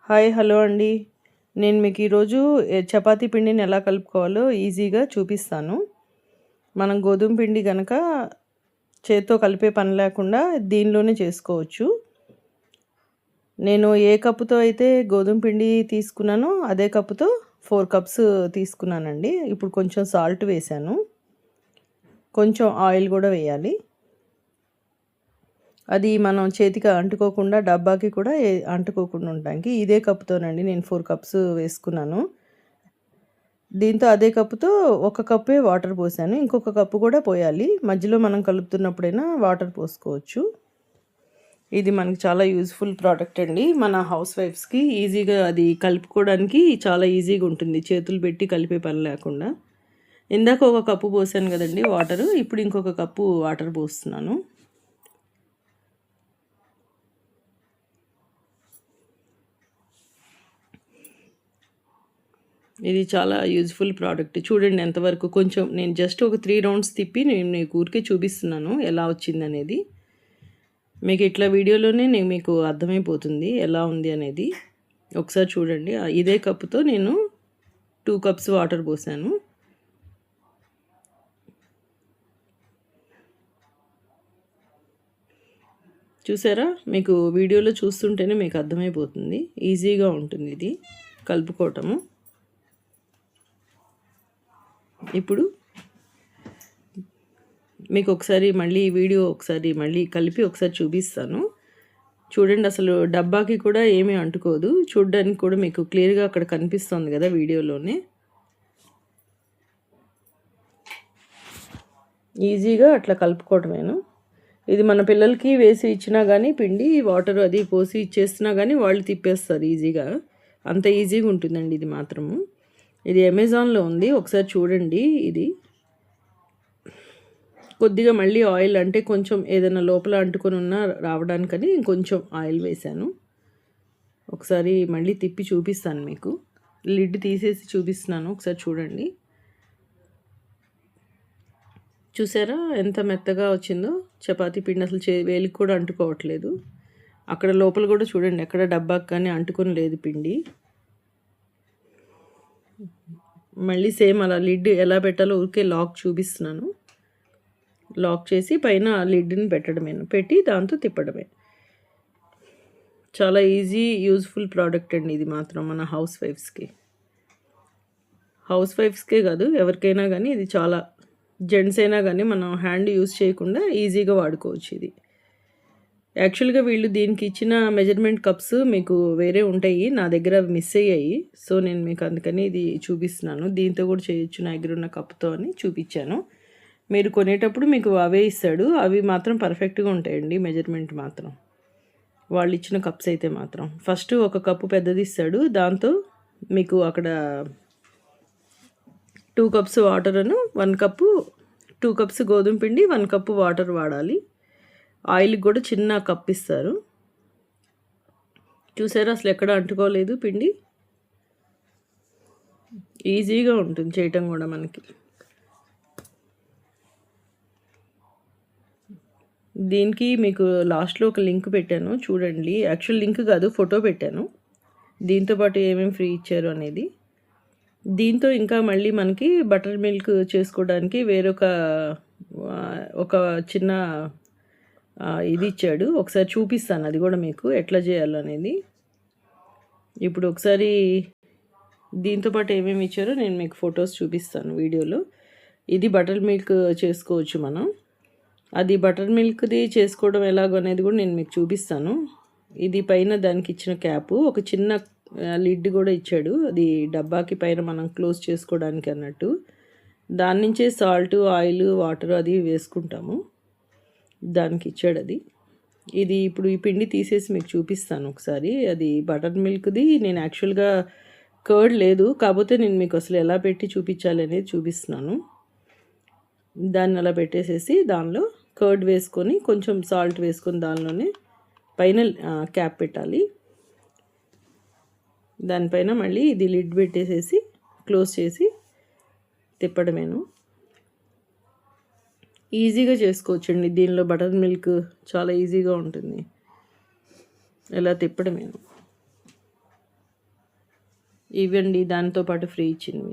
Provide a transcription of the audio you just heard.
Hi hello అండి. నేను మీకు ఈరోజు చపాతీ పిండిని ఎలా కలుపుకోవాలో ఈజీగా చూపిస్తాను. మనం గోధుమ పిండి గనక చేత్తో కలిపే పని లేకుండా దీనిలోనే చేసుకోవచ్చు. నేను ఏ కప్పుతో అయితే గోధుమ పిండి తీసుకున్నానో అదే కప్పుతో 4 కప్స్ తీసుకున్నానండి. ఇప్పుడు కొంచెం సాల్ట్ వేశాను. కొంచెం ఆయిల్ కూడా వేయాలి. అది మనం చేతికి అంటుకోకుండా డబ్బాకి కూడా అంటుకోకుండా ఉండడానికి ఇదే కప్పుతోనండి నేను 4 కప్స్ వేసుకున్నాను. దీంతో అదే కప్పుతో ఒక కప్పే వాటర్ పోసాను. ఇంకొక కప్పు కూడా పోయాలి. మధ్యలో మనం కలుపుతున్నప్పుడైనా వాటర్ పోసుకోవచ్చు. ఇది మనకి చాలా యూజ్ఫుల్ ప్రోడక్ట్ అండి. మన హౌస్ వైఫ్స్కి ఈజీగా అది కలుపుకోవడానికి చాలా ఈజీగా ఉంటుంది. చేతులు పెట్టి కలిపే పని లేకుండా. ఇందాక ఒక కప్పు పోసాను కదండి వాటరు. ఇప్పుడు ఇంకొక కప్పు వాటర్ పోస్తున్నాను. ఇది చాలా యూజ్ఫుల్ ప్రోడక్ట్. చూడండి ఎంతవరకు కొంచెం నేను జస్ట్ ఒక 3 రౌండ్స్ తిప్పి నేను మీకు ఊరికే చూపిస్తున్నాను ఎలా వచ్చిందనేది. మీకు ఇట్లా వీడియోలోనే మీకు అర్థమైపోతుంది ఎలా ఉంది అనేది. ఒకసారి చూడండి. ఇదే కప్పుతో నేను 2 కప్స్ వాటర్ పోసాను. చూసారా? మీకు వీడియోలో చూస్తుంటేనే మీకు అర్థమైపోతుంది. ఈజీగా ఉంటుంది ఇది కలుపుకోవటము. ఇప్పుడు మీకు ఒకసారి మళ్ళీ వీడియో ఒకసారి మళ్ళీ కలిపి ఒకసారి చూపిస్తాను. చూడండి అసలు డబ్బాకి కూడా ఏమీ అంటుకోదు. చూడడానికి కూడా మీకు క్లియర్గా అక్కడ కనిపిస్తుంది కదా వీడియోలోనే. ఈజీగా అట్లా కలుపుకోవటమేను. ఇది మన పిల్లలకి వేసి ఇచ్చినా కానీ పిండి వాటర్ అది పోసి ఇచ్చేసినా కానీ వాళ్ళు తిప్పేస్తారు ఈజీగా. అంత ఈజీగా ఉంటుందండి ఇది మాత్రము. ఇది అమెజాన్లో ఉంది. ఒకసారి చూడండి. ఇది కొద్దిగా మళ్ళీ ఆయిల్ అంటే కొంచెం ఏదైనా లోపల అంటుకొని ఉన్నా రావడానికని ఇంకొంచెం ఆయిల్ వేశాను. ఒకసారి మళ్ళీ తిప్పి చూపిస్తాను మీకు. లిడ్ తీసేసి చూపిస్తున్నాను. ఒకసారి చూడండి. చూసారా ఎంత మెత్తగా వచ్చిందో చపాతీ పిండి. అసలు వేలికి కూడా అంటుకోవట్లేదు. అక్కడ లోపల కూడా చూడండి ఎక్కడ డబ్బాకి కానీ అంటుకొని లేదు పిండి. మళ్ళీ సేమ్ అలా లిడ్ ఎలా పెట్టాలో ఊరికే లాక్ చూపిస్తున్నాను. లాక్ చేసి పైన లిడ్ని పెట్టి దాంతో తిప్పడమే. చాలా ఈజీ యూజ్ఫుల్ ప్రోడక్ట్ అండి ఇది మాత్రం మన హౌస్ వైఫ్స్కే కాదు ఎవరికైనా కానీ ఇది చాలా జెంట్స్ అయినా కానీ మనం హ్యాండ్ యూజ్ చేయకుండా ఈజీగా వాడుకోవచ్చు ఇది. యాక్చువల్గా వీళ్ళు దీనికి ఇచ్చిన మెజర్మెంట్ కప్స్ మీకు వేరే ఉంటాయి. నా దగ్గర అవి మిస్ అయ్యాయి. సో నేను మీకు అందుకని ఇది చూపిస్తున్నాను. దీంతో కూడా చేయొచ్చు నా దగ్గర ఉన్న కప్తో అని చూపించాను. మీరు కొనేటప్పుడు మీకు అవే ఇస్తాడు. అవి మాత్రం పర్ఫెక్ట్గా ఉంటాయండి మెజర్మెంట్ మాత్రం. వాళ్ళు ఇచ్చిన కప్స్ అయితే మాత్రం ఫస్ట్ ఒక కప్పు పెద్దది ఇస్తాడు. దాంతో మీకు అక్కడ 2 కప్స్ వాటర్ అను 1 కప్పు 2 కప్స్ గోధుమ పిండి 1 కప్పు వాటర్ వాడాలి. ఆయిల్కి కూడా చిన్న కప్ ఇస్తారు. చూసారా అసలు ఎక్కడ అంటుకోలేదు పిండి. ఈజీగా ఉంటుంది చేయటం కూడా మనకి. దీనికి మీకు లాస్ట్లో ఒక లింక్ పెట్టాను చూడండి. యాక్చువల్ లింక్ కాదు, ఫోటో పెట్టాను. దీంతోపాటు ఏమేమి ఫ్రీ ఇచ్చారు అనేది. దీంతో ఇంకా మళ్ళీ మనకి బటర్ మిల్క్ చేసుకోవడానికి వేరొక ఒక చిన్న ఇది ఇచ్చాడు. ఒకసారి చూపిస్తాను అది కూడా మీకు ఎట్లా చేయాలనేది. ఇప్పుడు ఒకసారి దీంతోపాటు ఏమేమి ఇచ్చారో నేను మీకు ఫొటోస్ చూపిస్తాను వీడియోలో. ఇది బటర్ మిల్క్ చేసుకోవచ్చు మనం. అది బటర్ మిల్క్ది చేసుకోవడం ఎలాగో అనేది కూడా నేను మీకు చూపిస్తాను. ఇది పైన దానికి ఇచ్చిన క్యాపు, ఒక చిన్న లిడ్ కూడా ఇచ్చాడు. అది డబ్బాకి పైన మనం క్లోజ్ చేసుకోవడానికి అన్నట్టు. దాని నుంచే సాల్ట్, ఆయిల్, వాటర్ అది వేసుకుంటాము. దానికి ఇచ్చాడు అది. ఇది ఇప్పుడు ఈ పిండి తీసేసి మీకు చూపిస్తాను ఒకసారి. అది బటర్ మిల్క్ది. నేను యాక్చువల్గా కర్డ్ లేదు, కాకపోతే నేను మీకు అసలు ఎలా పెట్టి చూపించాలి అనేది చూపిస్తున్నాను. దాన్ని అలా పెట్టేసేసి దానిలో కర్డ్ వేసుకొని కొంచెం సాల్ట్ వేసుకొని దానిలోనే పైన క్యాప్ పెట్టాలి. దానిపైన మళ్ళీ ఇది లిడ్ పెట్టేసేసి క్లోజ్ చేసి తిప్పడమేను. ఈజీగా చేసుకోవచ్చండి. దీనిలో బటర్ మిల్క్ చాలా ఈజీగా ఉంటుంది. ఇలా తిప్పడమేను. ఇవ్వండి దాంతో పాటు ఫ్రీ ఇచ్చింది.